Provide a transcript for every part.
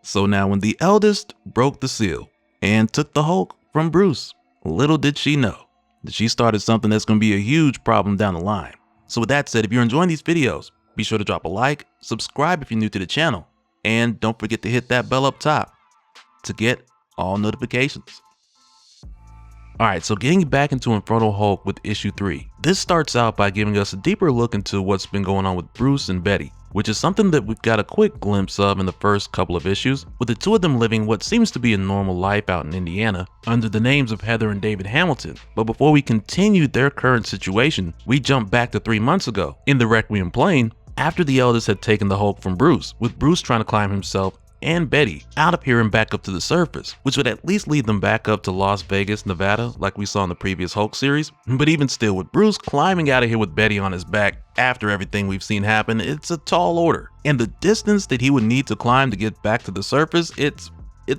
So now when the eldest broke the seal and took the Hulk from Bruce, little did she know that she started something that's going to be a huge problem down the line. So with that said, if you're enjoying these videos, be sure to drop a like, subscribe if you're new to the channel, and don't forget to hit that bell up top to get all notifications. Alright, so getting back into Infernal Hulk with issue 3. This starts out by giving us a deeper look into what's been going on with Bruce and Betty, which is something that we've got a quick glimpse of in the first couple of issues, with the two of them living what seems to be a normal life out in Indiana under the names of Heather and David Hamilton. But before we continue their current situation, we jump back to 3 months ago in the Requiem plane after the eldest had taken the Hulk from Bruce, with Bruce trying to climb himself and Betty out of here and back up to the surface, which would at least lead them back up to Las Vegas, Nevada, like we saw in the previous Hulk series. But even still, with Bruce climbing out of here with Betty on his back after everything we've seen happen, it's a tall order. And the distance that he would need to climb to get back to the surface, it's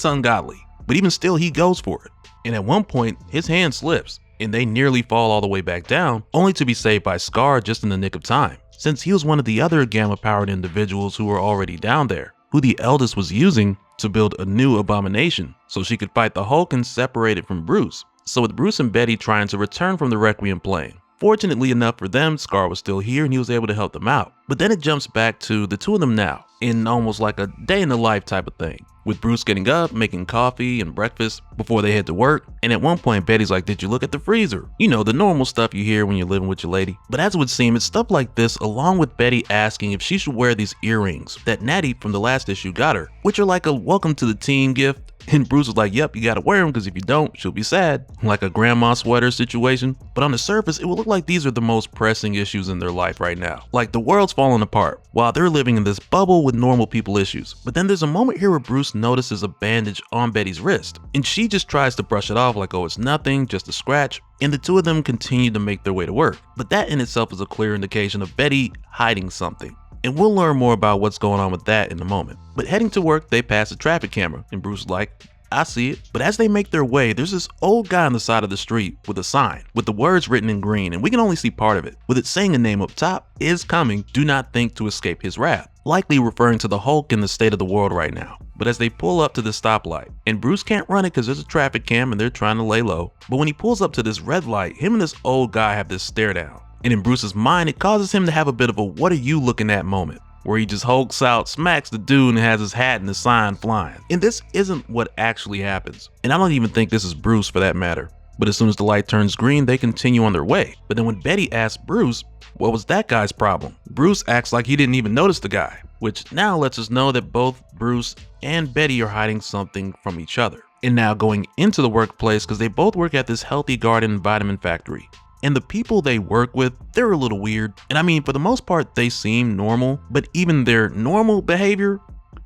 ungodly. But even still, he goes for it. And at one point, his hand slips, and they nearly fall all the way back down, only to be saved by Scar just in the nick of time, since he was one of the other gamma-powered individuals who were already down there, who the eldest was using to build a new abomination so she could fight the Hulk and separate it from Bruce. So with Bruce and Betty trying to return from the Requiem plane, fortunately enough for them, Scar was still here and he was able to help them out. But then it jumps back to the two of them now, in almost like a day in the life type of thing, with Bruce getting up, making coffee and breakfast before they head to work. And at one point, Betty's like, "Did you look at the freezer?" You know, the normal stuff you hear when you're living with your lady. But as it would seem, it's stuff like this, along with Betty asking if she should wear these earrings that Natty from the last issue got her, which are like a welcome to the team gift. And Bruce was like, "Yep, you gotta wear them because if you don't, she'll be sad." Like a grandma sweater situation. But on the surface, it would look like these are the most pressing issues in their life right now. Like the world's falling apart while they're living in this bubble with normal people issues. But then there's a moment here where Bruce notices a bandage on Betty's wrist, and she just tries to brush it off like, "Oh, it's nothing, just a scratch." And the two of them continue to make their way to work. But that in itself is a clear indication of Betty hiding something. And we'll learn more about what's going on with that in a moment. But heading to work, they pass a traffic camera, and Bruce is like, "I see it." But as they make their way, there's this old guy on the side of the street with a sign with the words written in green, and we can only see part of it, with it saying a name up top: "Is coming, do not think to escape his wrath," likely referring to the Hulk and the state of the world right now. But as they pull up to the stoplight, and Bruce can't run it because there's a traffic cam and they're trying to lay low, but when he pulls up to this red light, him and this old guy have this stare down. And in Bruce's mind, it causes him to have a bit of a "what are you looking at" moment, where he just hulks out, smacks the dude, and has his hat and the sign flying. And this isn't what actually happens. And I don't even think this is Bruce for that matter. But as soon as the light turns green, they continue on their way. But then when Betty asks Bruce, what was that guy's problem? Bruce acts like he didn't even notice the guy, which now lets us know that both Bruce and Betty are hiding something from each other. And now going into the workplace, because they both work at this Healthy Garden vitamin factory. And the people they work with, they're a little weird. And I mean, for the most part, they seem normal, but even their normal behavior,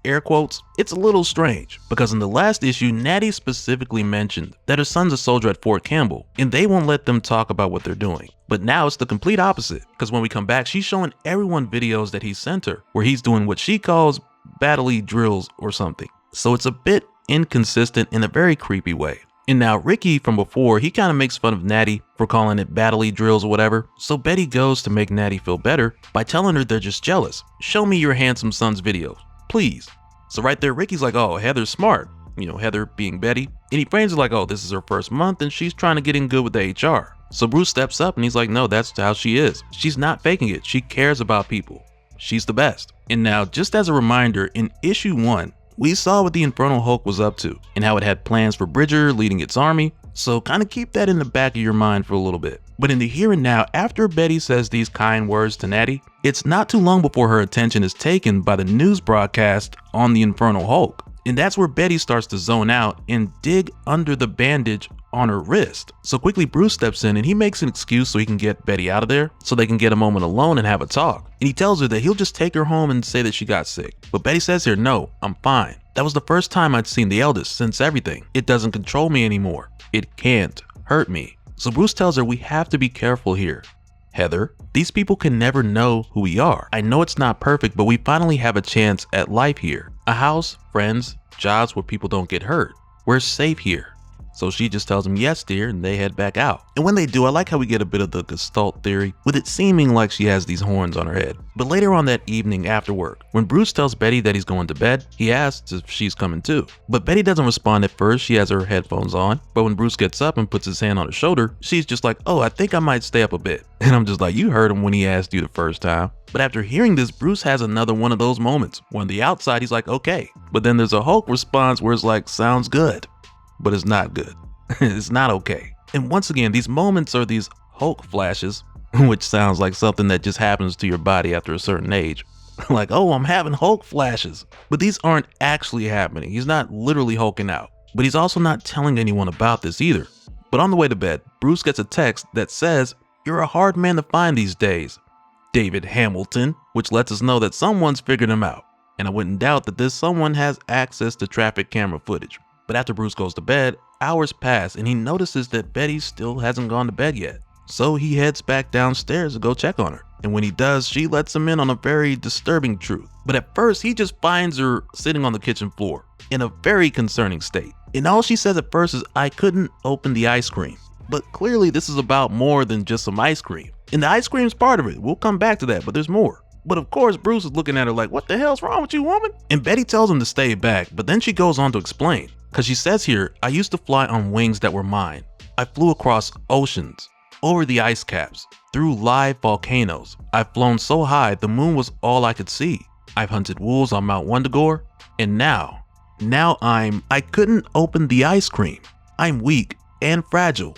air quotes, it's a little strange. Because in the last issue, Natty specifically mentioned that her son's a soldier at Fort Campbell, and they won't let them talk about what they're doing. But now it's the complete opposite, because when we come back, she's showing everyone videos that he sent her, where he's doing what she calls battle drills or something. So it's a bit inconsistent in a very creepy way. And now Ricky from before, he kind of makes fun of Natty for calling it battle drills or whatever. So Betty goes to make Natty feel better by telling her they're just jealous. "Show me your handsome son's videos, please." So right there, Ricky's like, "Oh, Heather's smart." You know, Heather being Betty. And he frames it like, "Oh, this is her first month and she's trying to get in good with the HR. So Bruce steps up and he's like, "No, that's how she is. She's not faking it. She cares about people. She's the best." And now, just as a reminder, in issue 1, we saw what the Infernal Hulk was up to and how it had plans for Bridger leading its army, so kind of keep that in the back of your mind for a little bit. But in the here and now, after Betty says these kind words to Natty, it's not too long before her attention is taken by the news broadcast on the Infernal Hulk. And that's where Betty starts to zone out and dig under the bandage on her wrist. So quickly Bruce steps in and he makes an excuse so he can get Betty out of there so they can get a moment alone and have a talk. And he tells her that he'll just take her home and say that she got sick. But Betty says here, "No, I'm fine. That was the first time I'd seen the eldest since everything. It doesn't control me anymore. It can't hurt me." So Bruce tells her, "We have to be careful here, Heather. These people can never know who we are. I know it's not perfect, but we finally have a chance at life here. A house, friends, jobs where people don't get hurt. We're safe here. So she just tells him, yes, dear, and they head back out. And when they do, I like how we get a bit of the Gestalt theory, with it seeming like she has these horns on her head. But later on that evening after work, when Bruce tells Betty that he's going to bed, he asks if she's coming too. But Betty doesn't respond at first. She has her headphones on. But when Bruce gets up and puts his hand on her shoulder, she's just like, oh, I think I might stay up a bit. And I'm just like, you heard him when he asked you the first time. But after hearing this, Bruce has another one of those moments where on the outside he's like, okay. But then there's a Hulk response where it's like, sounds good. But it's not good. It's not okay. And once again, these moments are these Hulk flashes, which sounds like something that just happens to your body after a certain age. Like, oh, I'm having Hulk flashes. But these aren't actually happening. He's not literally hulking out. But he's also not telling anyone about this either. But on the way to bed, Bruce gets a text that says, you're a hard man to find these days, David Hamilton, which lets us know that someone's figured him out. And I wouldn't doubt that this someone has access to traffic camera footage. But after Bruce goes to bed, hours pass and he notices that Betty still hasn't gone to bed yet. So he heads back downstairs to go check on her. And when he does, she lets him in on a very disturbing truth. But at first, he just finds her sitting on the kitchen floor in a very concerning state. And all she says at first is, I couldn't open the ice cream. But clearly this is about more than just some ice cream. And the ice cream's part of it. We'll come back to that, but there's more. But of course, Bruce is looking at her like, what the hell's wrong with you, woman? And Betty tells him to stay back, but then she goes on to explain. Because she says here, I used to fly on wings that were mine. I flew across oceans, over the ice caps, through live volcanoes. I've flown so high, the moon was all I could see. I've hunted wolves on Mount Wundagore, and now I couldn't open the ice cream. I'm weak and fragile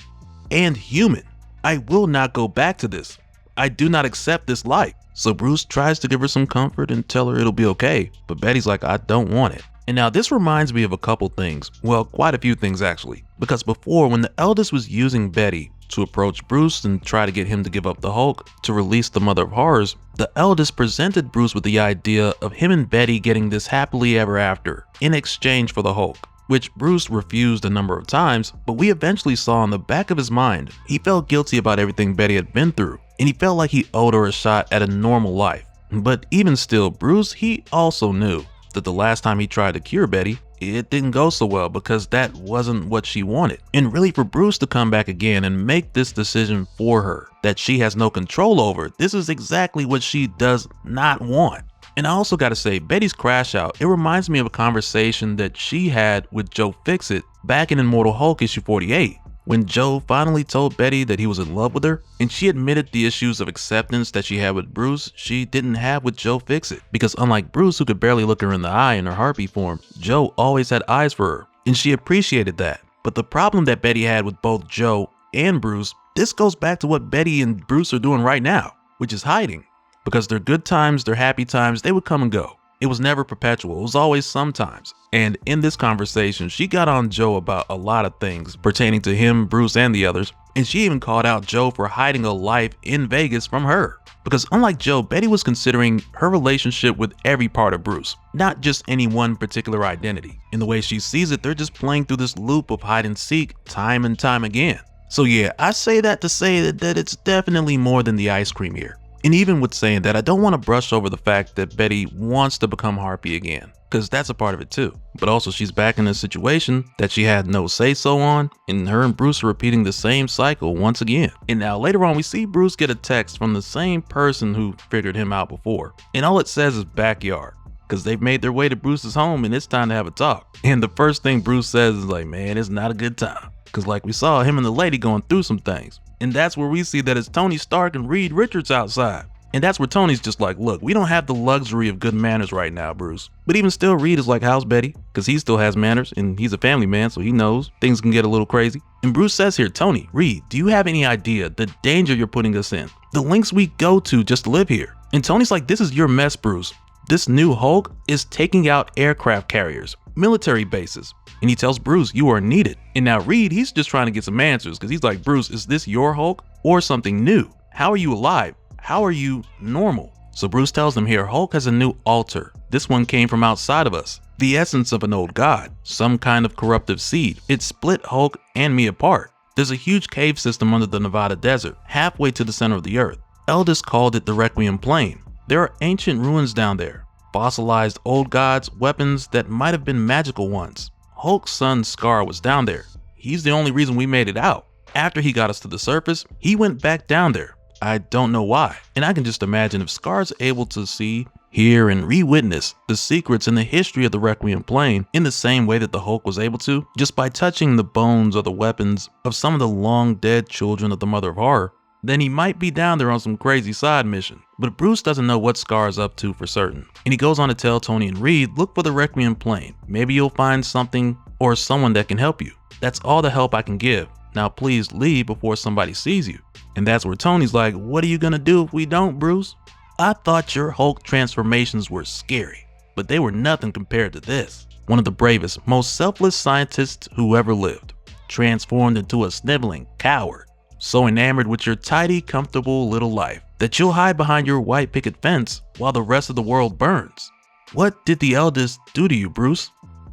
and human. I will not go back to this. I do not accept this life. So Bruce tries to give her some comfort and tell her it'll be okay, but Betty's like, I don't want it. And now this reminds me of a couple things, well, quite a few things actually, because before when the eldest was using Betty to approach Bruce and try to get him to give up the Hulk to release the Mother of Horrors, the eldest presented Bruce with the idea of him and Betty getting this happily ever after in exchange for the Hulk, which Bruce refused a number of times, but we eventually saw in the back of his mind, he felt guilty about everything Betty had been through, and he felt like he owed her a shot at a normal life. But even still, Bruce, he also knew that the last time he tried to cure Betty, it didn't go so well because that wasn't what she wanted. And really for Bruce to come back again and make this decision for her that she has no control over, this is exactly what she does not want. And I also gotta say, Betty's crash out, it reminds me of a conversation that she had with Joe Fixit back in Immortal Hulk issue 48. When Joe finally told Betty that he was in love with her, and she admitted the issues of acceptance that she had with Bruce, she didn't have with Joe Fixit. Because unlike Bruce, who could barely look her in the eye in her heartbeat form, Joe always had eyes for her, and she appreciated that. But the problem that Betty had with both Joe and Bruce, this goes back to what Betty and Bruce are doing right now, which is hiding. Because their good times, their happy times, they would come and go. It was never perpetual, it was always sometimes. And in this conversation, she got on Joe about a lot of things pertaining to him, Bruce, and the others. And she even called out Joe for hiding a life in Vegas from her. Because unlike Joe, Betty was considering her relationship with every part of Bruce, not just any one particular identity. In the way she sees it, they're just playing through this loop of hide and seek time and time again. So yeah, I say that to say that it's definitely more than the ice cream here. And even with saying that, I don't want to brush over the fact that Betty wants to become Harpy again, because that's a part of it too. But also she's back in a situation that she had no say-so on, and her and Bruce are repeating the same cycle once again. And now later on we see Bruce get a text from the same person who figured him out before, and all it says is backyard, because they've made their way to Bruce's home and it's time to have a talk. And the first thing Bruce says is like, man, it's not a good time, because like we saw him and the lady going through some things. And that's where we see that it's Tony Stark and Reed Richards outside. And that's where Tony's just like, look, we don't have the luxury of good manners right now, Bruce. But even still, Reed is like, how's Betty? Because he still has manners and he's a family man, so he knows things can get a little crazy. And Bruce says here, Tony, Reed, do you have any idea the danger you're putting us in? The lengths we go to just to live here. And Tony's like, this is your mess, Bruce. This new Hulk is taking out aircraft carriers, military bases. And he tells Bruce, you are needed. And now Reed, he's just trying to get some answers because he's like, Bruce, is this your Hulk or something new? How are you alive? How are you normal? So Bruce tells him here, Hulk has a new altar. This one came from outside of us. The essence of an old god, some kind of corruptive seed. It split Hulk and me apart. There's a huge cave system under the Nevada desert, halfway to the center of the earth. Eldest called it the Requiem Plain. There are ancient ruins down there, fossilized old gods, weapons that might have been magical ones. Hulk's son Scar was down there. He's the only reason we made it out. After he got us to the surface, he went back down there. I don't know why. And I can just imagine if Scar's able to see, hear, and re-witness the secrets in the history of the Requiem plane in the same way that the Hulk was able to, just by touching the bones or the weapons of some of the long dead children of the Mother of Horror, then he might be down there on some crazy side mission. But Bruce doesn't know what Scar is up to for certain. And he goes on to tell Tony and Reed, look for the Requiem plane. Maybe you'll find something or someone that can help you. That's all the help I can give. Now please leave before somebody sees you. And that's where Tony's like, what are you gonna do if we don't, Bruce? I thought your Hulk transformations were scary, but they were nothing compared to this. One of the bravest, most selfless scientists who ever lived, transformed into a sniveling coward. So enamored with your tidy, comfortable little life that you'll hide behind your white picket fence while the rest of the world burns. What did the eldest do to you, Bruce?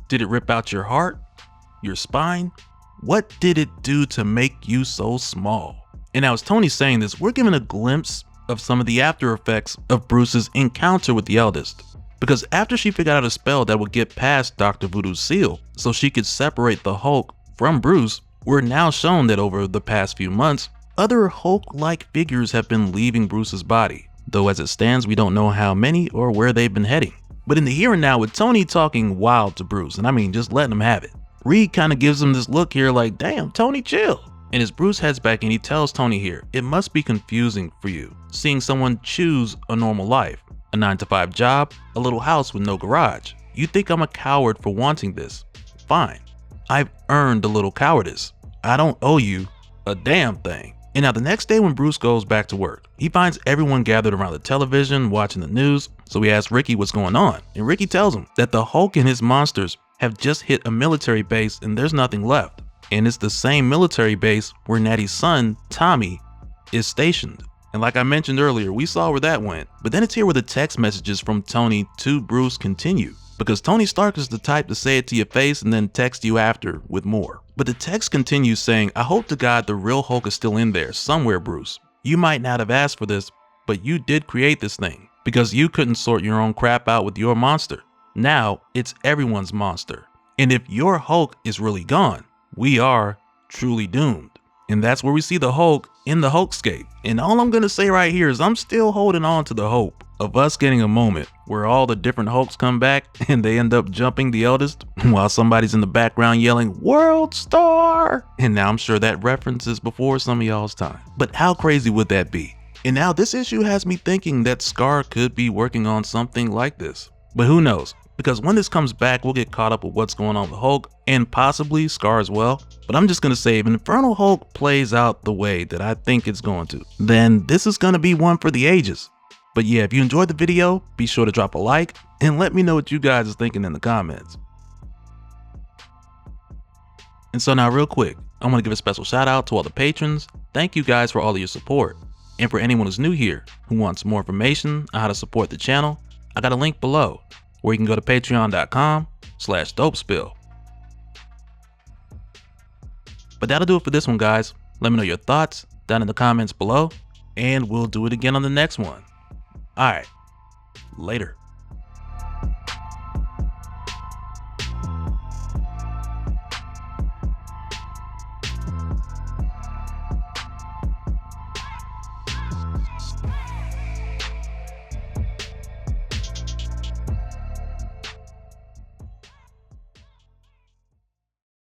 Did it rip out your heart? Your spine? What did it do to make you so small? And now as Tony's saying this, we're given a glimpse of some of the after effects of Bruce's encounter with the eldest. Because after she figured out a spell that would get past Dr. Voodoo's seal so she could separate the Hulk from Bruce, we're now shown that over the past few months, other Hulk-like figures have been leaving Bruce's body, though as it stands, we don't know how many or where they've been heading. But in the here and now, with Tony talking wild to Bruce, and I mean just letting him have it, Reed kind of gives him this look here like, damn, Tony, chill. And as Bruce heads back in, he tells Tony here, it must be confusing for you, seeing someone choose a normal life, a 9-to-5 job, a little house with no garage. You think I'm a coward for wanting this? Fine. I've earned a little cowardice. I don't owe you a damn thing. And now the next day when Bruce goes back to work, he finds everyone gathered around the television watching the news, so he asks Ricky what's going on. And Ricky tells him that the Hulk and his monsters have just hit a military base and there's nothing left. And it's the same military base where Natty's son, Tommy, is stationed. And like I mentioned earlier, we saw where that went. But then it's here where the text messages from Tony to Bruce continue. Because Tony Stark is the type to say it to your face and then text you after with more. But the text continues saying, I hope to God the real Hulk is still in there somewhere, Bruce. You might not have asked for this, but you did create this thing. Because you couldn't sort your own crap out with your monster. Now it's everyone's monster. And if your Hulk is really gone, we are truly doomed. And that's where we see the Hulk in the Hulkscape. And all I'm gonna say right here is I'm still holding on to the hope of us getting a moment where all the different Hulks come back and they end up jumping the eldest while somebody's in the background yelling, World Star! And now I'm sure that reference is before some of y'all's time. But how crazy would that be? And now this issue has me thinking that Scar could be working on something like this. But who knows? Because when this comes back, we'll get caught up with what's going on with Hulk and possibly Scar as well. But I'm just going to say if Infernal Hulk plays out the way that I think it's going to, then this is going to be one for the ages. But yeah, if you enjoyed the video, be sure to drop a like and let me know what you guys are thinking in the comments. And so now real quick, I want to give a special shout out to all the patrons. Thank you guys for all of your support. And for anyone who's new here who wants more information on how to support the channel, I got a link below where you can go to patreon.com/dopespill. But that'll do it for this one, guys. Let me know your thoughts down in the comments below, and we'll do it again on the next one. All right, later.